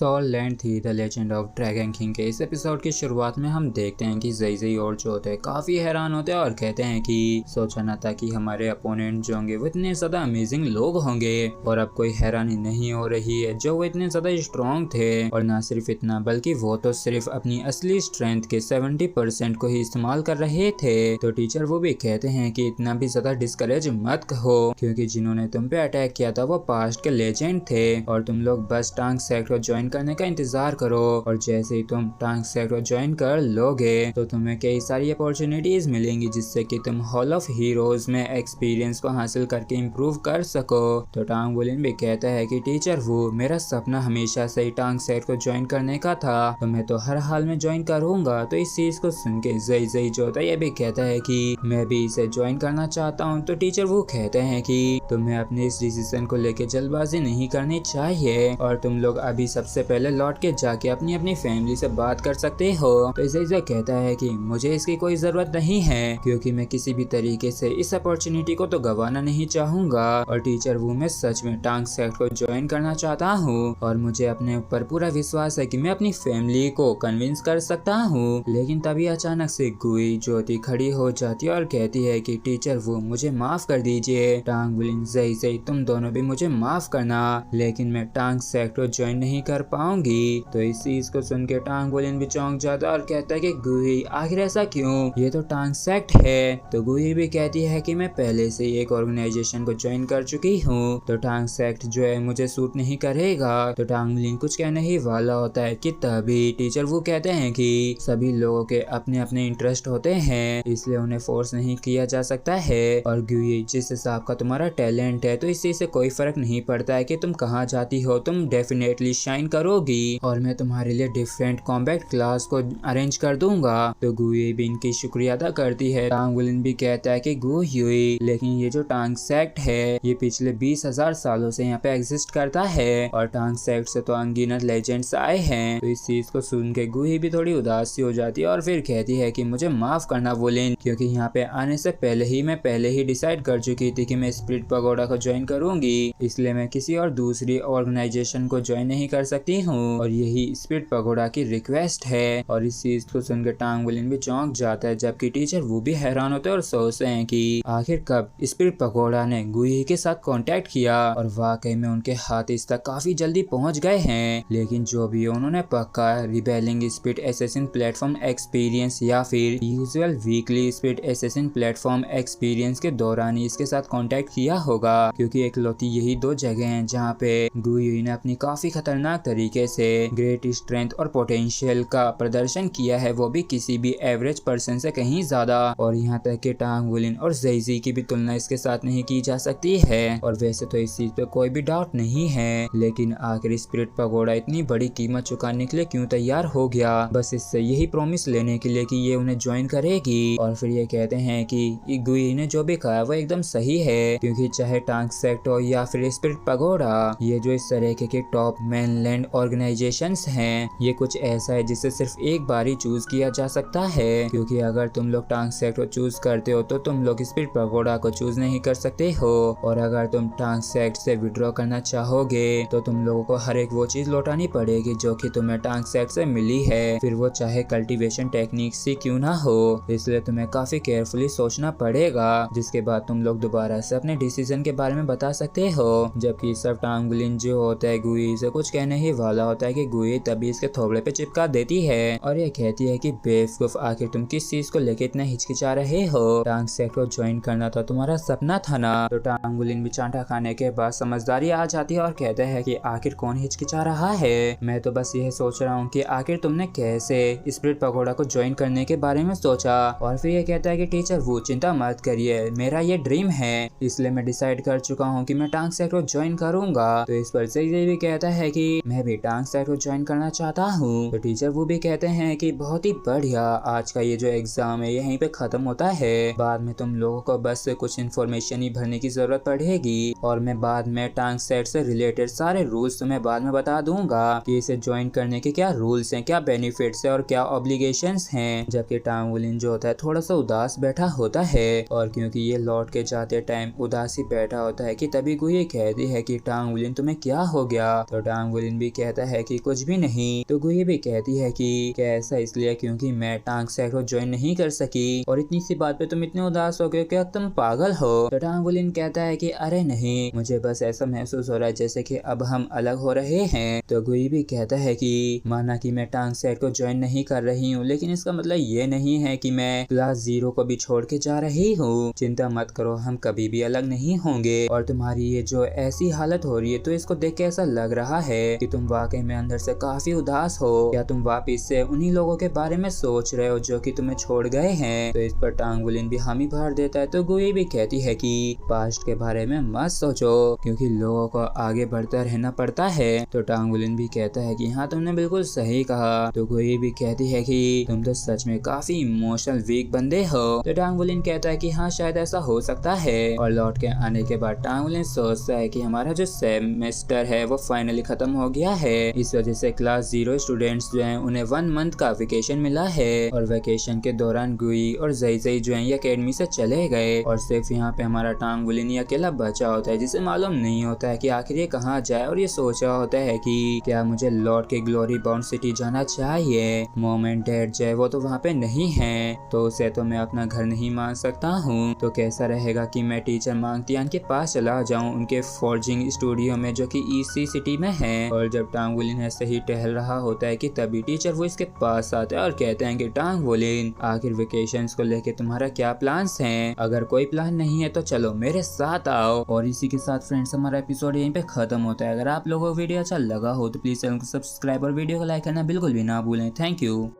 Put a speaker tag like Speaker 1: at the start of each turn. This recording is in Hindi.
Speaker 1: सोल लैंड थी the legend of dragon king के इस एपिसोड की शुरुआत में हम देखते हैं कि ज़ई और जो होते हैं काफी हैरान होते हैं और कहते हैं कि सोचा न था कि हमारे अपोनेंट जो होंगे वो इतने ज्यादा अमेजिंग लोग होंगे और अब कोई हैरानी नहीं हो रही है जो वो इतने ज्यादा स्ट्रॉन्ग थे। और न सिर्फ इतना बल्कि वो तो सिर्फ अपनी असली स्ट्रेंथ के 70% को ही इस्तेमाल कर रहे थे। तो टीचर वो भी कहते हैं कि इतना भी ज्यादा डिस्करेज मत हो क्योंकि जिन्होंने तुम पे अटैक किया था वो पास्ट के लेजेंड थे और तुम लोग बस टांग सेक्ट को ज्वाइन करने का इंतजार करो और जैसे ही तुम टांग सेक्ट को ज्वाइन कर लोगे तो तुम्हें कई सारी अपॉर्चुनिटीज मिलेंगी जिससे कि तुम हॉल ऑफ हीरोज में एक्सपीरियंस को हासिल करके इम्प्रूव कर सको। तो टांग वुलिन भी कहता है कि टीचर वो मेरा सपना हमेशा से ही टांग सेक्ट को ज्वाइन करने का था तो मैं तो हर हाल में ज्वाइन करूंगा। तो इस चीज को सुन के ज़ई जो होता है ये भी कहता है कि मैं भी इसे ज्वाइन करना चाहता हूँ। तो टीचर वो कहते हैं कि तुम्हें अपने इस डिसीजन को लेके जल्दबाजी नहीं करनी चाहिए और तुम लोग अभी सबसे पहले लौट के जाके अपनी अपनी फैमिली से बात कर सकते हो। तो ज़ई कहता है कि मुझे इसकी कोई जरूरत नहीं है क्योंकि मैं किसी भी तरीके से इस अपॉर्चुनिटी को तो गंवाना नहीं चाहूंगा और टीचर वो मैं सच में टांग सेक्ट को ज्वाइन करना चाहता हूँ और मुझे अपने ऊपर पूरा विश्वास है कि मैं अपनी फैमिली को कन्विंस कर सकता हूँ। लेकिन तभी अचानक से गुई ज्योति खड़ी हो जाती है और कहती है कि टीचर वो मुझे माफ कर दीजिए। टांग वुलिन ज़ई तुम दोनों भी मुझे माफ करना लेकिन मैं टांग सेक्ट को ज्वाइन नहीं कर पाऊंगी। तो इस चीज को सुन के टांग वुलिन भी चौंक जाता है और कहता है कि गुई आखिर ऐसा क्यों, ये तो टांग सेक्ट है। तो गुई भी कहती है कि मैं पहले से ही एक ऑर्गेनाइजेशन को ज्वाइन कर चुकी हूँ तो टांग सेक्ट जो है मुझे सूट नहीं करेगा। तो टांग वुलिन कुछ कहने ही वाला होता है कि तभी टीचर वो कहते हैं कि सभी लोगों के अपने अपने इंटरेस्ट होते हैं इसलिए उन्हें फोर्स नहीं किया जा सकता है और गुई जिस हिसाब का तुम्हारा टैलेंट है तो इस चीज से कोई फर्क नहीं पड़ता है कि तुम कहाँ जाती हो, तुम डेफिनेटली शाइन करोगी और मैं तुम्हारे लिए डिफरेंट कॉम्बैट क्लास को अरेंज कर दूंगा। तो गुई भी इनकी शुक्रिया अदा करती है। टांग वुलिन भी कहता है कि गुई लेकिन ये जो टांग सेक्ट है ये पिछले 20,000 सालों से यहाँ पे एग्जिस्ट करता है और टांग सेक्ट से तो अनगिनत लेजेंड्स आए हैं। तो इस चीज को सुन के गुई भी थोड़ी उदास सी हो जाती है और फिर कहती है कि मुझे माफ करना वुलिन क्योंकि यहाँ पे आने से पहले ही डिसाइड कर चुकी थी कि मैं स्पिरिट पगोडा को ज्वाइन करूंगी इसलिए मैं किसी और दूसरी ऑर्गेनाइजेशन को ज्वाइन नहीं कर सकती हूँ और यही स्पिरिट पगोडा की रिक्वेस्ट है। और इस चीज को सुनकर टांग वुलिन भी चौंक जाता है जबकि टीचर वो भी हैरान होते हैं और सोचते हैं कि आखिर कब स्पिरिट पगोडा ने गुई के साथ कांटेक्ट किया और वाकई में उनके हाथ इस तक काफी जल्दी पहुंच गए हैं। लेकिन जो भी उन्होंने पक्का rebelling spirit assassin platform experience या फिर usual weekly spirit assassin platform experience के दौरान ही इसके साथ कांटेक्ट किया होगा क्योंकि एकलौती यही दो जगह हैं जहाँ पे गुई ने अपनी काफी खतरनाक तरीके से ग्रेट स्ट्रेंथ और पोटेंशियल का प्रदर्शन किया है वो भी किसी भी एवरेज पर्सन से कहीं ज्यादा। और यहाँ तक कि टांग वुलिन और ज़ई की भी तुलना इसके साथ नहीं की जा सकती है और वैसे तो इस चीज पे कोई भी डाउट नहीं है लेकिन आखिर स्पिरिट पगोडा इतनी बड़ी कीमत चुकाने के लिए क्यों तैयार हो गया, बस इससे यही प्रॉमिस लेने के लिए कि ये उन्हें ज्वाइन करेगी। और फिर ये कहते हैं कि गुई ने जो भी कहा वो एकदम सही है क्योंकि चाहे टांग सेक्ट हो या फिर स्पिरिट पगोडा ये जो इस तरह के टॉप मेनलैंड ऑर्गेनाइजेशंस हैं ये कुछ ऐसा है जिसे सिर्फ एक बार ही चूज किया जा सकता है क्योंकि अगर तुम लोग टांग सेक्ट को चूज करते हो तो तुम लोग स्पिरिट पगोडा को चूज नहीं कर सकते हो और अगर तुम टांग सेक्ट से विड्रॉ करना चाहोगे तो तुम लोगों को हर एक वो चीज लौटानी पड़ेगी जो कि तुम्हें टांग सेक्ट से मिली है फिर वो चाहे कल्टीवेशन टेक्निक से क्यों ना हो। इसलिए तुम्हें काफी केयरफुली सोचना पड़ेगा जिसके बाद तुम लोग दोबारा से अपने डिसीजन के बारे में बता सकते हो। जबकि सब टांग वुलिन जो होता है गुई से कुछ कहने ही वाला होता है कि गुई तभी इसके थोबड़े पे चिपका देती है और ये कहती है कि बेवकूफ आखिर तुम किस चीज को लेके इतना हिचकिचा रहे हो, टांग सेक्ट को ज्वाइन करना था तुम्हारा सपना था ना। तो टांग वुलिन भी चांटा खाने के बाद समझदारी आ जाती है और कहता है कि आखिर कौन हिचकिचा रहा है, मैं तो बस यह सोच रहा हूँ कि आखिर तुमने कैसे स्पिरिट पगोडा को ज्वाइन करने के बारे में सोचा। और फिर ये कहता है कि टीचर वो चिंता मत करिए मेरा ये ड्रीम है इसलिए मैं डिसाइड कर चुका हूँ कि मैं टांग सेक्ट को ज्वाइन करूंगा। तो इस पर ज़ई भी कहता है कि मैं भी टांग सेक्ट को ज्वाइन करना चाहता हूँ। तो टीचर वो भी कहते हैं कि बहुत ही बढ़िया, आज का ये जो एग्जाम है यहीं पे खत्म होता है, बाद में तुम लोगों को बस कुछ इन्फॉर्मेशन ही भरने की जरूरत पड़ेगी और मैं बाद में टांग सेक्ट से रिलेटेड सारे रूल्स तुम्हें बाद में बता दूंगा कि इसे ज्वाइन करने के क्या रूल्स हैं, क्या बेनिफिट्स है और क्या ऑब्लिगेशंस हैं। जबकि टांग वुलिन जो होता है थोड़ा सा उदास बैठा होता है और क्योंकि ये लौट के जाते टाइम उदासी बैठा होता है कि तभी गुई कहती है कि टांग वुलिन तुम्हें क्या हो गया। तो टांग वुलिन भी कहता है कि कुछ भी नहीं। तो गुई भी कहती है कि क्या ऐसा इसलिए क्योंकि मैं टांग सेट को ज्वाइन नहीं कर सकी और इतनी सी बात पे तुम इतने उदास हो गए, क्या तुम पागल हो? तो टांगुलिन कहता है कि अरे नहीं, मुझे बस ऐसा महसूस हो रहा है जैसे कि अब हम अलग हो रहे हैं। तो गुई भी कहता है कि माना कि मैं टांग सेट को ज्वाइन नहीं कर रही हूँ, लेकिन इसका मतलब ये नहीं है कि मैं क्लास 0 को भी छोड़ के जा रही हूँ। चिंता मत करो, हम कभी भी अलग नहीं होंगे। और तुम्हारी ये जो ऐसी हालत हो रही है, तो इसको देख के ऐसा लग रहा है कि तुम वाकई में अंदर से काफी उदास हो। क्या तुम वापिस से उन्हीं लोगों के बारे में सोच रहे हो जो कि तुम्हें छोड़ गए हैं? तो इस पर टांगुलिन भी हामी भर देता है। तो गुई भी कहती है कि पास्ट के बारे में मत सोचो, क्योंकि लोगों को आगे बढ़ता रहना पड़ता है। तो टांगुलिन भी कहता है कि हाँ, तुमने बिल्कुल सही कहा। तो गुई भी कहती है कि तुम तो सच में काफी इमोशनल वीक बंदे हो। तो टांगुलिन कहता है कि हाँ, शायद ऐसा हो सकता है। और लौट के आने के बाद टांगुलिन सोचता है कि हमारा जो सेमेस्टर है वो फाइनली खत्म हो गया है। इस वजह से क्लास 0 स्टूडेंट्स जो हैं उन्हें 1 मंथ का वेकेशन मिला है। और वेकेशन के दौरान गुई और ज़ई जो है ये अकेडमी से चले गए और सिर्फ यहाँ पे हमारा टांगुलिन ही अकेला बचा होता है, जिसे मालूम नहीं होता है कि आखिर ये कहाँ जाए। और ये सोच रहा होता है कि क्या मुझे लौट के ग्लोरी बाउंड सिटी जाना चाहिए। मॉम एंड डैड जो है वो तो वहाँ पे नहीं है, तो उसे तो मैं अपना घर नहीं मान सकता हूँ। तो कैसा रहेगा कि मैं टीचर मांगतियान के पास चला जाऊँ, उनके फोर्जिंग स्टूडियो में जो कि ईसी सिटी में है। और जब टांगुलिन ऐसे ही टहल रहा होता है कि तभी टीचर वो इसके पास आते हैं और कहते हैं कि टांगुलिन, आखिर वेकेशंस को लेके तुम्हारा क्या प्लान्स हैं? अगर कोई प्लान नहीं है तो चलो मेरे साथ आओ। और इसी के साथ फ्रेंड्स हमारा एपिसोड यहीं पे खत्म होता है। अगर आप लोगों को वीडियो अच्छा लगा हो तो प्लीज चैनल को सब्सक्राइब और वीडियो को लाइक करना बिल्कुल भी ना भूलें। Thank you.